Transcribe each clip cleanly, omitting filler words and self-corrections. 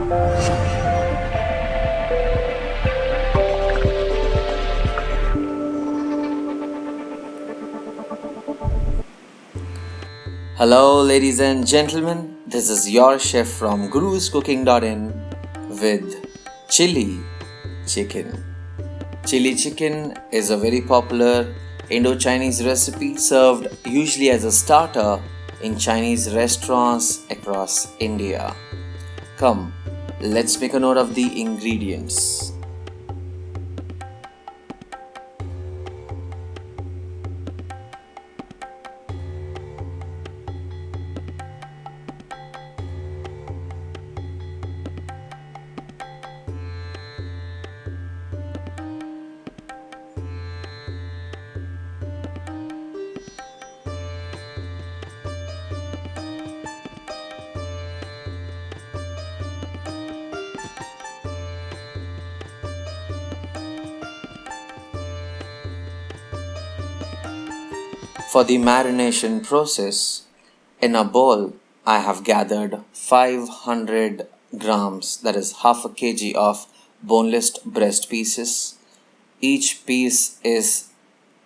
Hello, ladies and gentlemen. This is your chef from guruscooking.in with chili chicken. Chili chicken is a very popular Indo-Chinese recipe served usually as a starter in Chinese restaurants across India. Come, let's make a note of the ingredients. For the marination process, in a bowl I have gathered 500 grams, that is half a kg of boneless breast pieces. Each piece is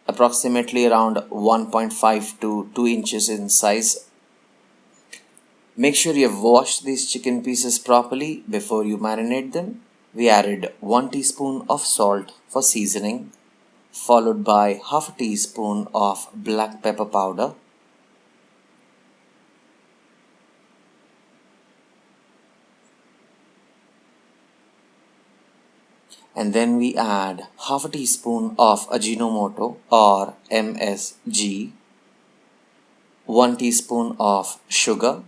approximately around 1.5 to 2 inches in size. Make sure you have washed these chicken pieces properly before you marinate them. We added 1 teaspoon of salt for seasoning, followed by half a teaspoon of black pepper powder, and then we add half a teaspoon of Ajinomoto or MSG, 1 teaspoon of sugar,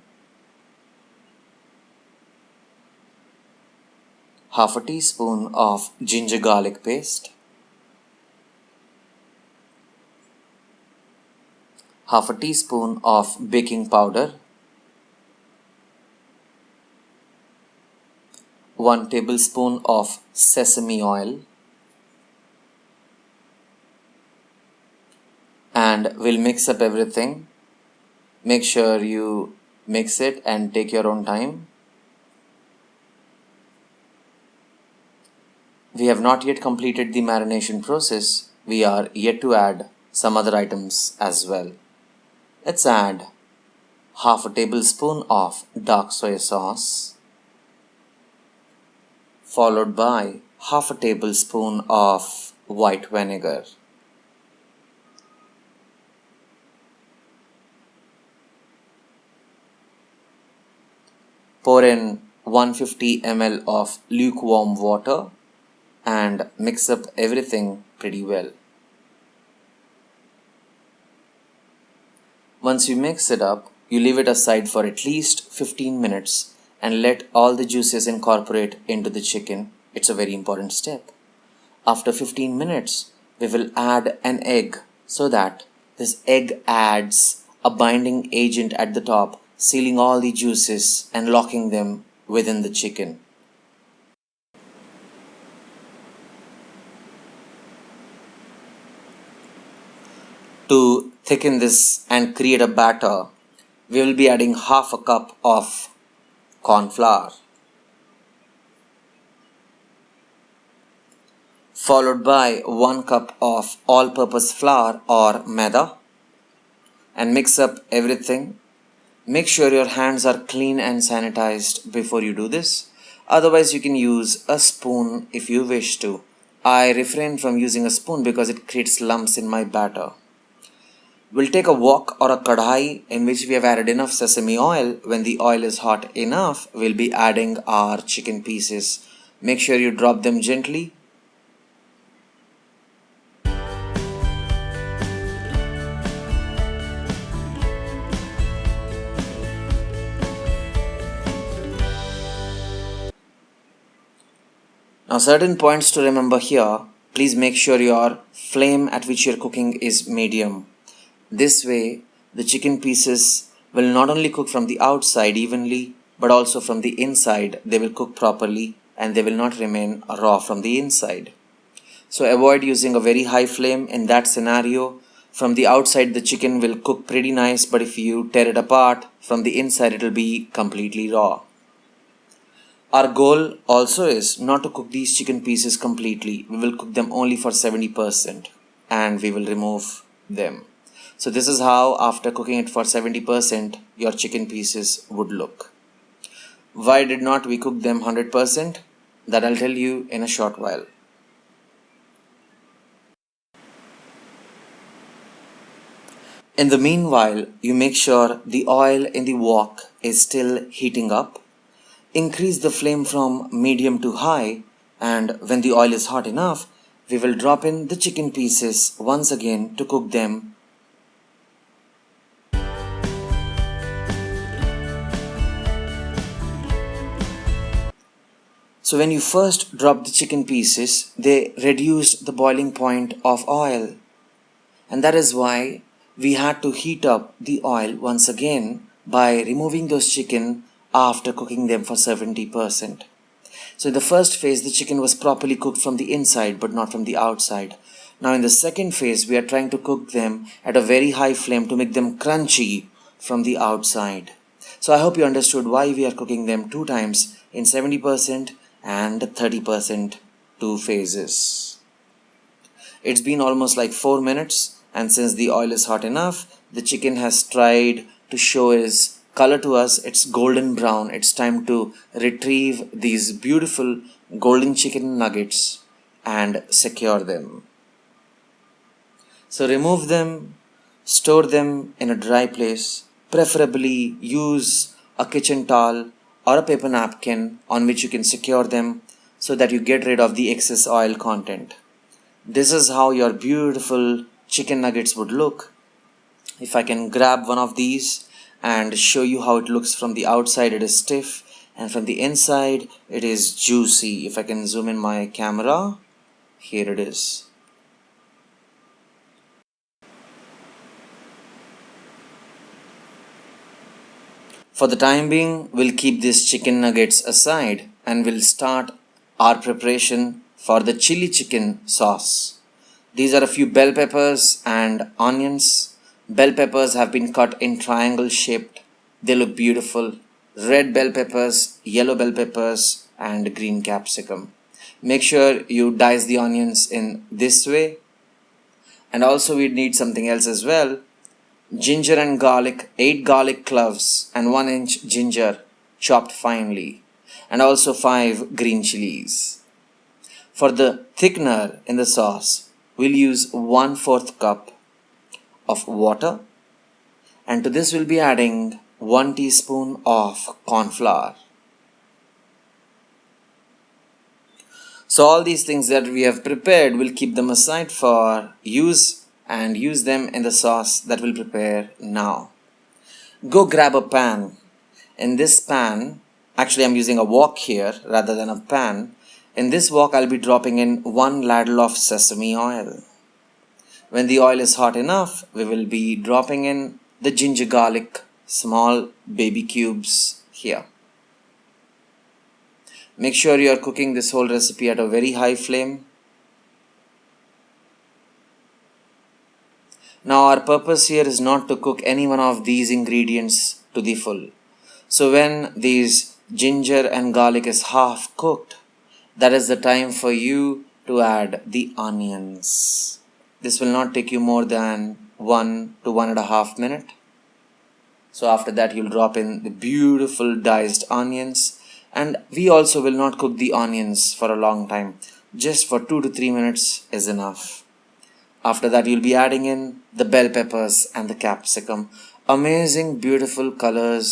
half a teaspoon of ginger garlic paste, half a teaspoon of baking powder, 1 tablespoon of sesame oil, and we'll mix up everything. Make sure you mix it and take your own time. We have not yet completed the marination process. We are yet to add some other items as well. Let's add half a tablespoon of dark soy sauce, followed by half a tablespoon of white vinegar. Pour in 150 ml of lukewarm water and mix up everything pretty well. Once you mix it up, you leave it aside for at least 15 minutes and let all the juices incorporate into the chicken. It's a very important step. After 15 minutes, we will add an egg so that this egg adds a binding agent at the top, sealing all the juices and locking them within the chicken. To thicken this and create a batter, we will be adding half a cup of corn flour, followed by 1 cup of all-purpose flour or maida, and mix up everything. Make sure your hands are clean and sanitized before you do this. Otherwise, you can use a spoon if you wish to. I refrain from using a spoon because it creates lumps in my batter. We'll take a wok or a kadhai in which we have added enough sesame oil. When the oil is hot enough, we'll be adding our chicken pieces. Make sure you drop them gently. Now, certain points to remember here. Please make sure your flame at which you're cooking is medium. This way, the chicken pieces will not only cook from the outside evenly, but also from the inside. They will cook properly and they will not remain raw from the inside. So avoid using a very high flame in that scenario. From the outside, the chicken will cook pretty nice, but if you tear it apart, from the inside, it will be completely raw. Our goal also is not to cook these chicken pieces completely. We will cook them only for 70% and we will remove them. So this is how after cooking it for 70% your chicken pieces would look. Why did not we cook them 100%? That I'll tell you in a short while. In the meanwhile, you make sure the oil in the wok is still heating up. Increase the flame from medium to high, and when the oil is hot enough, we will drop in the chicken pieces once again to cook them. So when you first drop the chicken pieces, they reduced the boiling point of oil. And that is why we had to heat up the oil once again by removing those chicken after cooking them for 70%. So in the first phase, the chicken was properly cooked from the inside but not from the outside. Now in the second phase, we are trying to cook them at a very high flame to make them crunchy from the outside. So I hope you understood why we are cooking them two times in 70% and 30% two phases. It's been almost like 4 minutes, and since the oil is hot enough, the chicken has tried to show its color to us. It's golden brown. It's time to retrieve these beautiful golden chicken nuggets and secure them. So remove them, store them in a dry place, preferably use a kitchen towel or a paper napkin on which you can secure them so that you get rid of the excess oil content. This is how your beautiful chicken nuggets would look. If I can grab one of these and show you how it looks from the outside, it is stiff, and from the inside it is juicy. If I can zoom in my camera, here it is. For the time being, we'll keep these chicken nuggets aside and we'll start our preparation for the chili chicken sauce. These are a few bell peppers and onions. Bell peppers have been cut in triangle shaped. They look beautiful. Red bell peppers, yellow bell peppers, and green capsicum. Make sure you dice the onions in this way. And also we need something else as well. Ginger and garlic, 8 garlic cloves and 1 inch ginger chopped finely, and also 5 green chilies. For the thickener in the sauce, we'll use 1/4 cup of water, and to this we'll be adding 1 teaspoon of corn flour. So all these things that we have prepared, we'll keep them aside for use and use them in the sauce that we'll prepare now. Go grab a pan. In this pan, actually I'm using a wok here rather than a pan. In this wok I'll be dropping in 1 ladle of sesame oil. When the oil is hot enough, we will be dropping in the ginger garlic, small baby cubes here. Make sure you are cooking this whole recipe at a very high flame. Now our purpose here is not to cook any one of these ingredients to the full. So when these ginger and garlic is half cooked, that is the time for you to add the onions. This will not take you more than 1 to 1.5 minutes. So after that you'll drop in the beautiful diced onions, and we also will not cook the onions for a long time. Just for 2 to 3 minutes is enough. After that you'll be adding in the bell peppers and the capsicum. Amazing beautiful colors.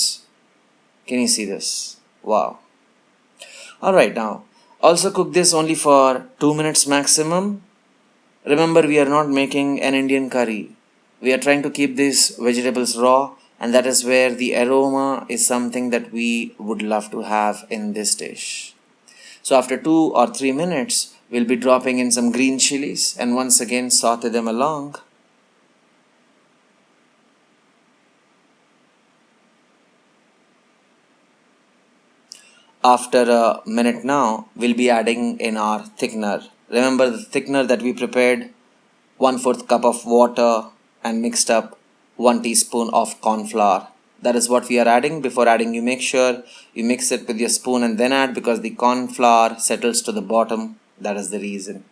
Can you see this? Wow. Alright, now also cook this only for 2 minutes maximum. Remember, we are not making an Indian curry. We are trying to keep these vegetables raw, and that is where the aroma is something that we would love to have in this dish. So after 2 or 3 minutes, we'll be dropping in some green chilies and once again saute them along. After a minute now, we'll be adding in our thickener. Remember the thickener that we prepared? 1/4 cup of water and mixed up 1 teaspoon of corn flour. That is what we are adding. Before adding, you make sure you mix it with your spoon and then add, because the corn flour settles to the bottom. That is the reason.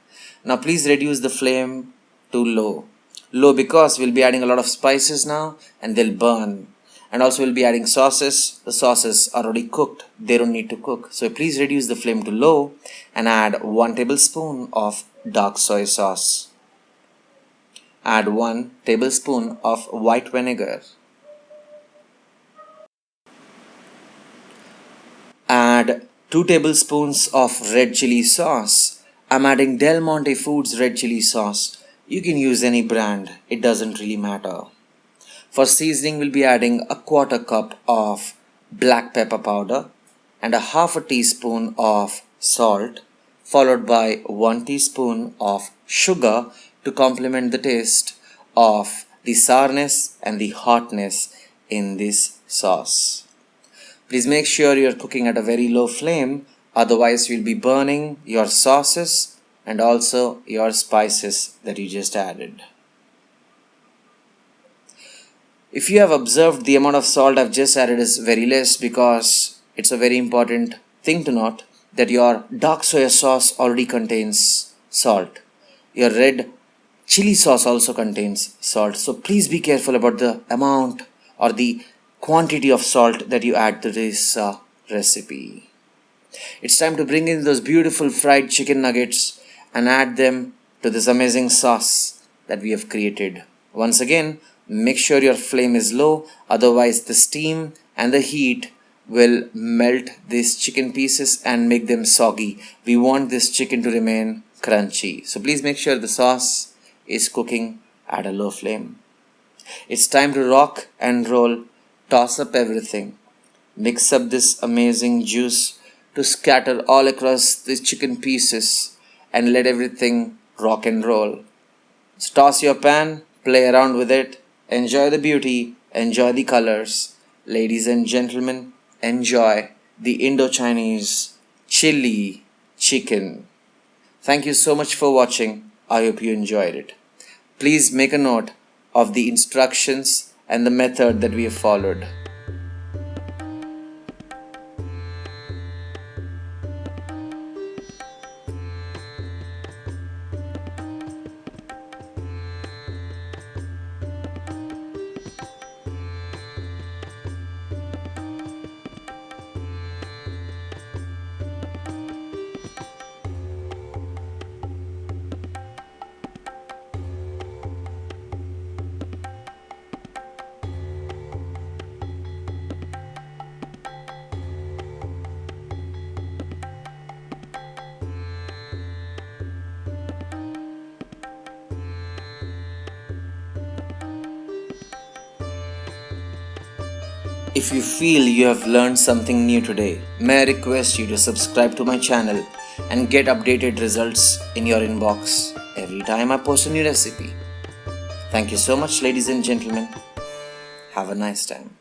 Now please reduce the flame to low. Low because we'll be adding a lot of spices now and they'll burn. And also we'll be adding sauces. The sauces are already cooked. They don't need to cook. So please reduce the flame to low and add 1 tablespoon of dark soy sauce. Add 1 tablespoon of white vinegar. Add 2 tablespoons of red chili sauce. I'm adding Del Monte Foods red chili sauce. You can use any brand, it doesn't really matter. For seasoning, we'll be adding a 1/4 cup of black pepper powder and a 1/2 teaspoon of salt, followed by 1 teaspoon of sugar to complement the taste of the sourness and the hotness in this sauce. Please make sure you're cooking at a very low flame, otherwise you'll be burning your sauces and also your spices that you just added. If you have observed, the amount of salt I've just added is very less, because it's a very important thing to note that your dark soy sauce already contains salt. Your red chili sauce also contains salt. So please be careful about the amount or the quantity of salt that you add to this recipe. It's time to bring in those beautiful fried chicken nuggets and add them to this amazing sauce that we have created. Once again, make sure your flame is low, otherwise the steam and the heat will melt these chicken pieces and make them soggy. We want this chicken to remain crunchy. So please make sure the sauce is cooking at a low flame. It's time to rock and roll. Toss up everything. Mix up this amazing juice to scatter all across the chicken pieces and let everything rock and roll. So toss your pan, play around with it, enjoy the beauty, enjoy the colors. Ladies and gentlemen, enjoy the Indo-Chinese chili chicken. Thank you so much for watching. I hope you enjoyed it. Please make a note of the instructions and the method that we have followed. If you feel you have learned something new today, may I request you to subscribe to my channel and get updated results in your inbox every time I post a new recipe. Thank you so much, ladies and gentlemen. Have a nice time.